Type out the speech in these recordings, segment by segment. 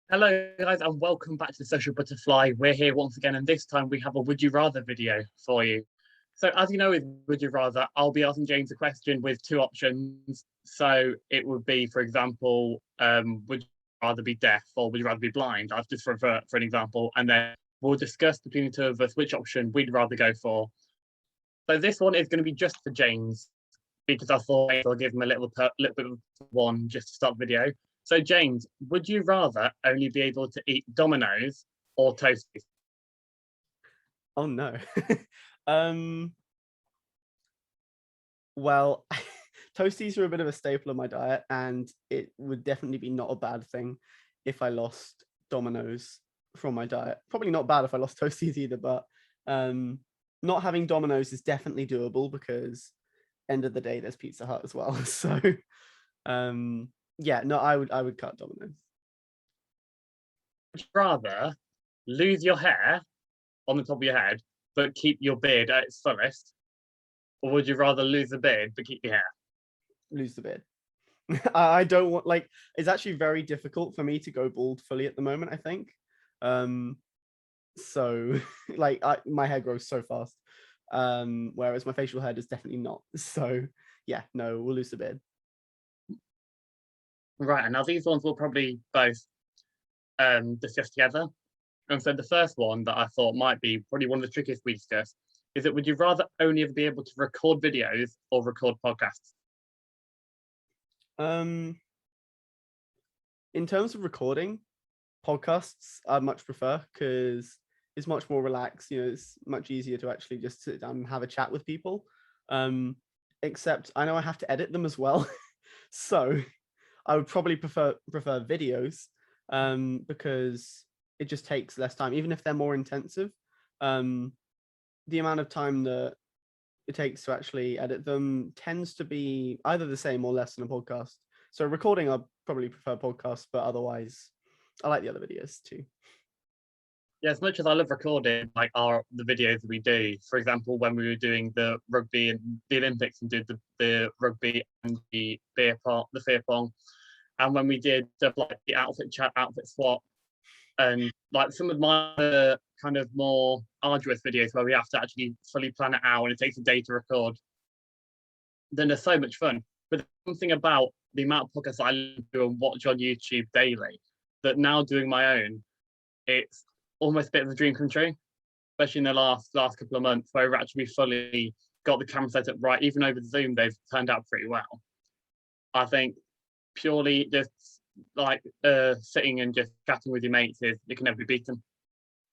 Hello, guys, and welcome back to the Social Butterfly. We're here once again, and this time we have a Would You Rather video for you. So, as you know, with Would You Rather, I'll be asking James a question with two options. So, it would be, for example, would you rather be deaf or would you rather be blind? I've just for an example, and then we'll discuss between the two of us which option we'd rather go for. So, this one is going to be just for James because I thought I'll give him a little bit of one just to start the video. So, James, would you rather only be able to eat Dominoes or Toasties? Oh no. um well, toasties are a bit of a staple of my diet, and it would definitely be not a bad thing if I lost Dominoes from my diet. Probably not bad if I lost toasties either, but not having Dominoes is definitely doable because end of the day there's Pizza Hut as well. So yeah, no, I would cut Dominoes. Would you rather lose your hair on the top of your head but keep your beard at its fullest, or would you rather lose the beard but keep your hair? Lose the beard. I don't want, like, it's actually very difficult for me to go bald fully at the moment, I think. So like my hair grows so fast. Whereas my facial hair does definitely not. So yeah, no, we'll lose the beard. Right, and now these ones we'll probably both discuss together. And so the first one that I thought might be probably one of the trickiest we discuss is that would you rather only ever be able to record videos or record podcasts? Um in terms of recording, podcasts I much prefer because it's much more relaxed. It's much easier to actually just sit down and have a chat with people. Except I know I have to edit them as well. So I would probably prefer videos, because it just takes less time, even if they're more intensive. Um, the amount of time that it takes to actually edit them tends to be either the same or less than a podcast. So recording, I probably prefer podcasts, but otherwise, I like the other videos too. Yeah, as much as I love recording like the videos that we do, for example, when we were doing the rugby and the Olympics and did the rugby and the beer pong, and when we did stuff like the outfit chat, outfit swap, and like some of my kind of more arduous videos where we have to actually fully plan it out and it takes a day to record, then they're so much fun. But something about the amount of podcasts I listen to and watch on YouTube daily that now doing my own, it's almost a bit of a dream come true, especially in the last couple of months where we've actually fully got the camera set up right. Even over Zoom, they've turned out pretty well. I think purely just like sitting and just chatting with your mates is it can never be beaten.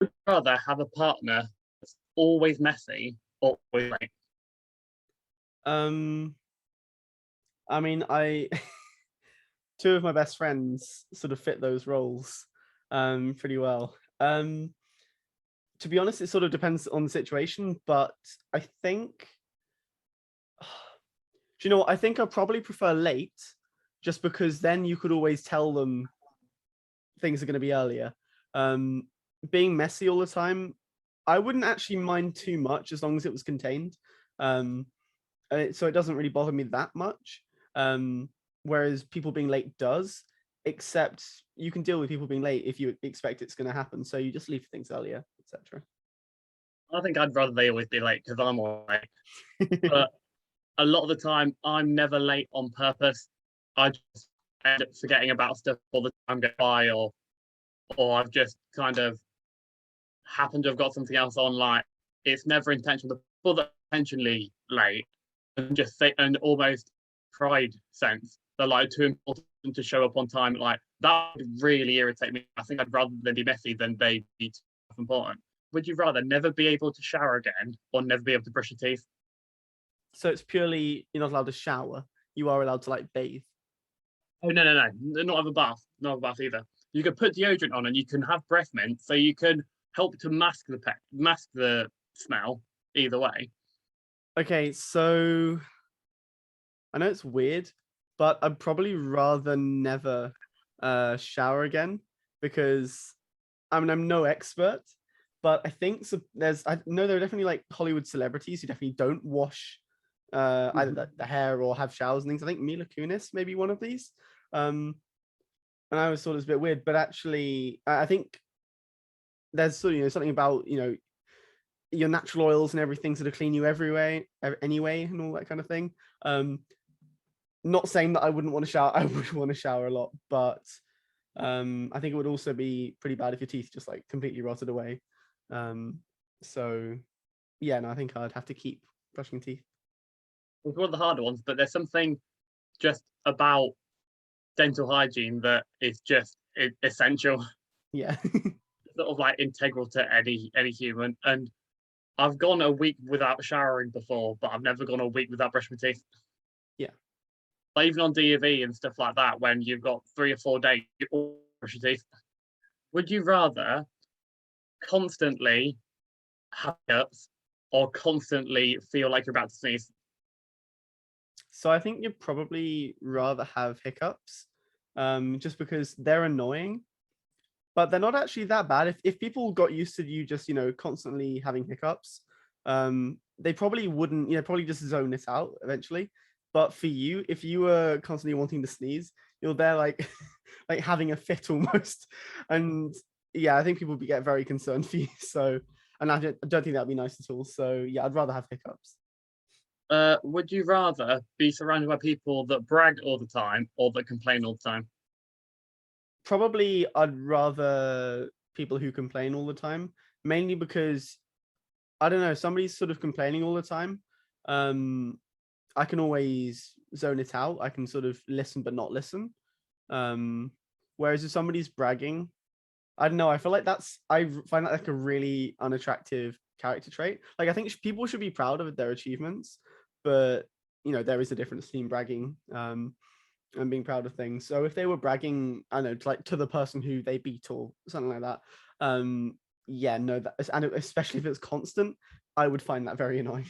I'd rather have a partner that's always messy or always late. I mean, I two of my best friends sort of fit those roles pretty well. To be honest, it sort of depends on the situation, but I think, do you know what? I think I probably prefer late, just because then you could always tell them things are going to be earlier. Being messy all the time, I wouldn't actually mind too much as long as it was contained. So it doesn't really bother me that much. Whereas people being late does, except you can deal with people being late if you expect it's going to happen. So you just leave things earlier, etc. I think I'd rather they always be late because I'm always late. But a lot of the time, I'm never late on purpose. I just end up forgetting about stuff all the time go by, or I've just kind of happened to have got something else on. Like it's never intentional. The people that are intentionally late and just say and almost pride sense they're like too important to show up on time. Like that would really irritate me. I think I'd rather than be messy than they be too important. Would you rather never be able to shower again or never be able to brush your teeth? So it's purely you're not allowed to shower. You are allowed to like bathe. Oh no, not have a bath, not have a bath either. You could put deodorant on and you can have breath mint, so you can help to mask the smell either way. Okay, so I know it's weird, but I'd probably rather never shower again because I mean I'm no expert, but I think I know there are definitely like Hollywood celebrities who definitely don't wash either the hair or have showers and things. I think Mila Kunis may be one of these. Um, and I always thought it was a bit weird, but actually, I think there's sort of, something about, your natural oils and everything sort of clean you anyway, and all that kind of thing. Not saying that I wouldn't want to shower. I would want to shower a lot, but I think it would also be pretty bad if your teeth just like completely rotted away. So yeah, no, I think I'd have to keep brushing teeth. It's one of the harder ones, but there's something just about dental hygiene that is just essential. Yeah. Sort of like integral to any human. And I've gone a week without showering before, but I've never gone a week without brushing my teeth. Yeah. Like even on D&V and stuff like that, when you've got 3 or 4 days, you always brush your teeth. Would you rather constantly have hiccups or constantly feel like you're about to sneeze? So I think you'd probably rather have hiccups, just because they're annoying, but they're not actually that bad. If people got used to you just, constantly having hiccups, they probably wouldn't, probably just zone it out eventually. But for you, if you were constantly wanting to sneeze, you're there like like having a fit almost. And yeah, I think people would get very concerned for you. So, and I don't think that'd be nice at all. So yeah, I'd rather have hiccups. Would you rather be surrounded by people that brag all the time or that complain all the time? Probably I'd rather people who complain all the time, mainly because I don't know, somebody's sort of complaining all the time. I can always zone it out. I can sort of listen but not listen. Whereas if somebody's bragging, I don't know. I feel like I find that like a really unattractive character trait. Like I think people should be proud of their achievements, but there is a difference between bragging and being proud of things. So if they were bragging, I don't know, like to the person who they beat or something like that, yeah, no, and especially if it's constant, I would find that very annoying.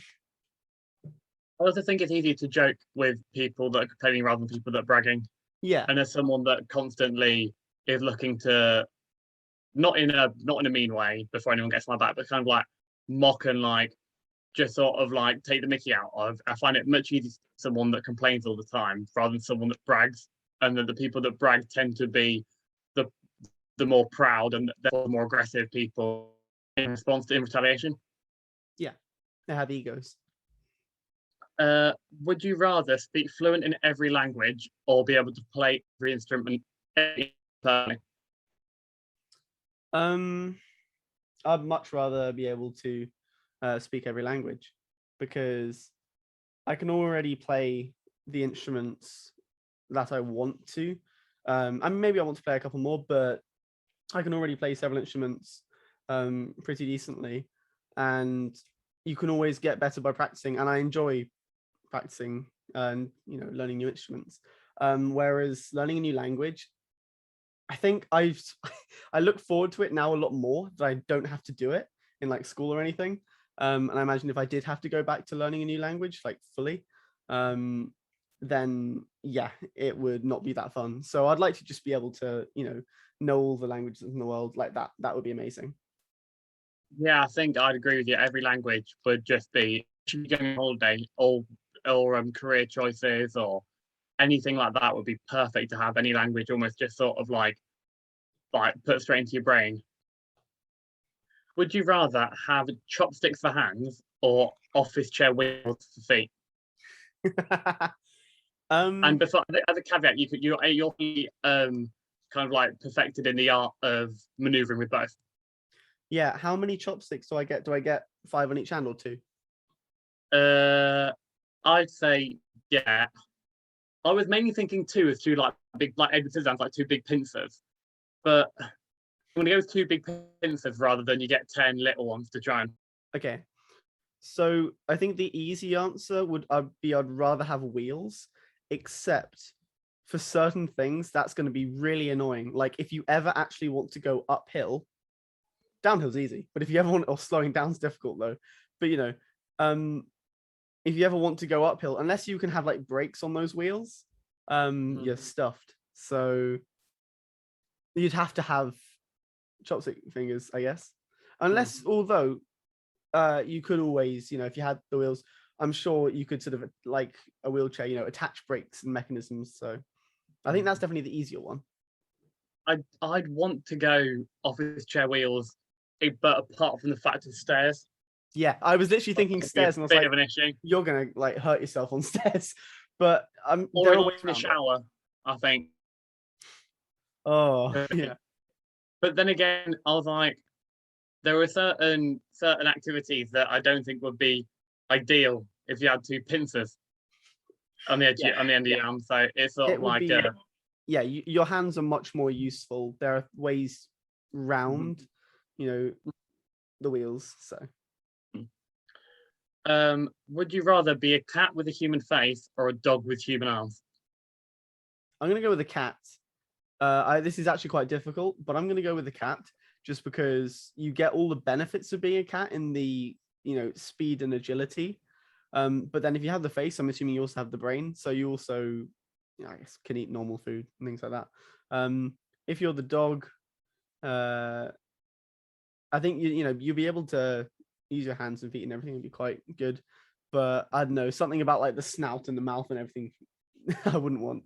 I also think it's easier to joke with people that are complaining rather than people that are bragging. Yeah, And as someone that constantly is looking to not in a mean way before anyone gets my back, but kind of like mock and like just sort of like take the mickey out of. I find it much easier to someone that complains all the time rather than someone that brags. And then the people that brag tend to be the more proud and therefore more aggressive people in response to in retaliation. yeah, they have egos. Would you rather speak fluent in every language or be able to play every instrument? I'd much rather be able to speak every language, because I can already play the instruments that I want to. And maybe I want to play a couple more, but I can already play several instruments pretty decently, and you can always get better by practicing. And I enjoy practicing and learning new instruments. Whereas learning a new language, I think I look forward to it now a lot more, that I don't have to do it in like school or anything. And I imagine if I did have to go back to learning a new language like fully, then yeah, it would not be that fun. So I'd like to just be able to know all the languages in the world like that. That would be amazing. Yeah, I think I'd agree with you. Every language would just be going on holiday or career choices or anything like that would be perfect to have any language almost just sort of like put straight into your brain. Would you rather have chopsticks for hands or office chair wheels for feet? And before, as a caveat, you're kind of like perfected in the art of maneuvering with both. Yeah, how many chopsticks do I get? Do I get 5 on each hand or 2? I'd say yeah. I was mainly thinking 2 as 2 like big, like Edward Scissorhands, like 2 big pincers. But I'm gonna go with 2 big pincers rather than you get 10 little ones to try and. Okay, so I think the easy answer would be I'd rather have wheels, except for certain things that's going to be really annoying. Like if you ever actually want to go uphill, downhill's easy, but if you ever want, or slowing down's difficult though. But if you ever want to go uphill, unless you can have like brakes on those wheels, you're stuffed. So you'd have to have chopstick fingers, I guess. Unless, although you could always, if you had the wheels, I'm sure you could sort of like a wheelchair, attach brakes and mechanisms. So I think that's definitely the easier one. I'd want to go office chair wheels, but apart from the fact of stairs, Yeah, I was literally thinking it'd be a stairs, and I was bit like, of an issue. you're gonna like hurt yourself on stairs. But Or there in are ways the around it. shower, I think. Oh yeah, But then again, I was like, there were certain activities that I don't think would be ideal if you had two pincers on the edge Yeah. on the end of your arm. So it's sort it of would like be. Yeah, your hands are much more useful. There are ways round, you know, the wheels. So would you rather be a cat with a human face or a dog with human arms? I'm gonna go with the cat. This is actually quite difficult, but I'm gonna go with the cat just because you get all the benefits of being a cat in the speed and agility. But then if you have the face, I'm assuming you also have the brain, so you also, I guess, can eat normal food and things like that. If you're the dog, I think you'll be able to use your hands and feet and everything would be quite good. But I don't know, something about like the snout and the mouth and everything, I wouldn't want.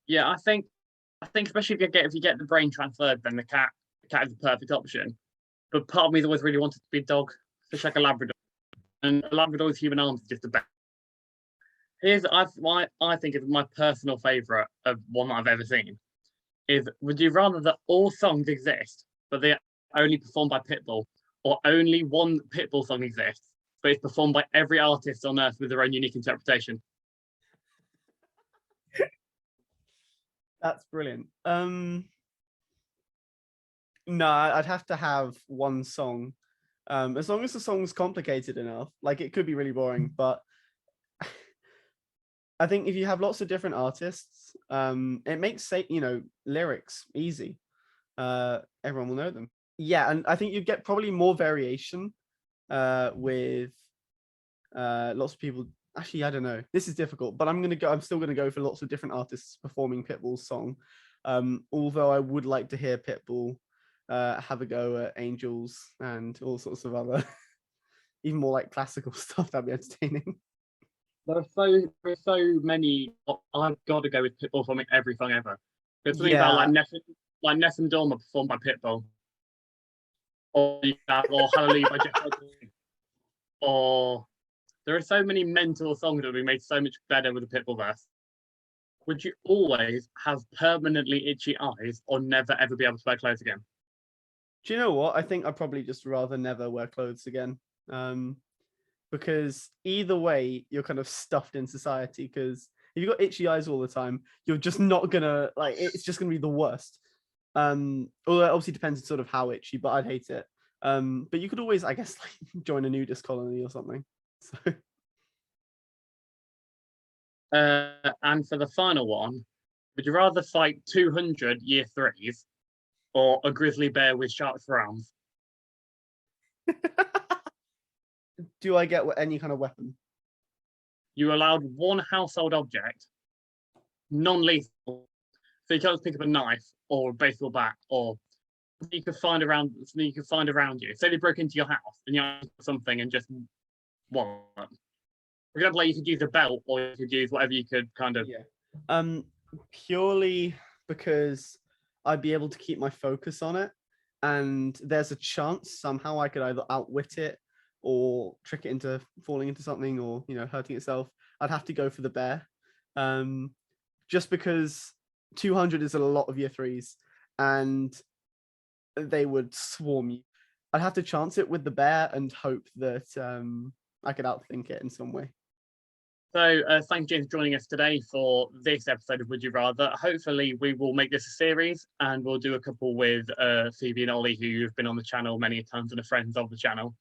Yeah, I think especially if you get the brain transferred, then the cat is the perfect option. But part of me's always really wanted to be a dog, especially like a Labrador. And a Labrador with human arms is just the best. I think is my personal favourite of one that I've ever seen. Is would you rather that all songs exist, but they're only performed by Pitbull, or only one Pitbull song exists, but it's performed by every artist on earth with their own unique interpretation? That's brilliant. No, I'd have to have one song. As long as the song's complicated enough, like it could be really boring, but I think if you have lots of different artists, it makes lyrics easy. Everyone will know them. Yeah, and I think you get probably more variation with lots of people. Actually, I don't know. This is difficult, but I'm still gonna go for lots of different artists performing Pitbull's song. Although I would like to hear Pitbull have a go at Angels and all sorts of other, even more like classical stuff. That'd be entertaining. There are so many. I've got to go with Pitbull performing every song ever. There's something about like Ness and Dorma performed by Pitbull, or Hallelujah by Jeff Buckley, or there are so many mental songs that will be made so much better with the Pitbull verse. Would you always have permanently itchy eyes, or never ever be able to wear clothes again? Do you know what? I think I'd probably just rather never wear clothes again. Because either way, you're kind of stuffed in society. Because if you've got itchy eyes all the time, you're just not gonna it's just gonna be the worst. Although it obviously depends on sort of how itchy, but I'd hate it. But you could always, I guess, like join a nudist colony or something. So and for the final one, would you rather fight 200 year threes or a grizzly bear with sharks for arms? do I get any kind of weapon? You allowed one household object, non-lethal. So you can't pick up a knife or a baseball bat or you could find around you. Say they broke into your house and you had something and just what? For example, like you could use a belt or you could use whatever you could kind of. Yeah. Purely because I'd be able to keep my focus on it, and there's a chance somehow I could either outwit it or trick it into falling into something or hurting itself. I'd have to go for the bear, just because 200 is a lot of year threes, and they would swarm you. I'd have to chance it with the bear and hope that I could outthink it in some way. So thank you for joining us today for this episode of Would You Rather. Hopefully we will make this a series and we'll do a couple with Phoebe and Ollie, who have been on the channel many times and are friends of the channel.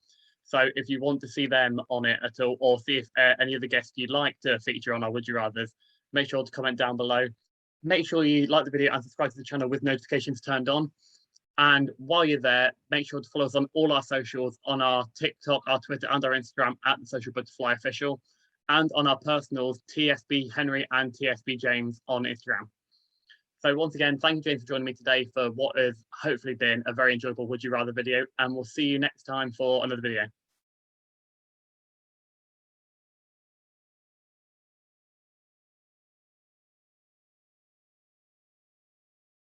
So if you want to see them on it at all, or see if any of the guests you'd like to feature on our Would You Rathers, make sure to comment down below. Make sure you like the video and subscribe to the channel with notifications turned on. And while you're there, make sure to follow us on all our socials, on our TikTok, our Twitter, and our Instagram at The Social Butterfly Official, and on our personals, TSB Henry and TSB James on Instagram. So once again, thank you, James, for joining me today for what has hopefully been a very enjoyable Would You Rather video, and we'll see you next time for another video.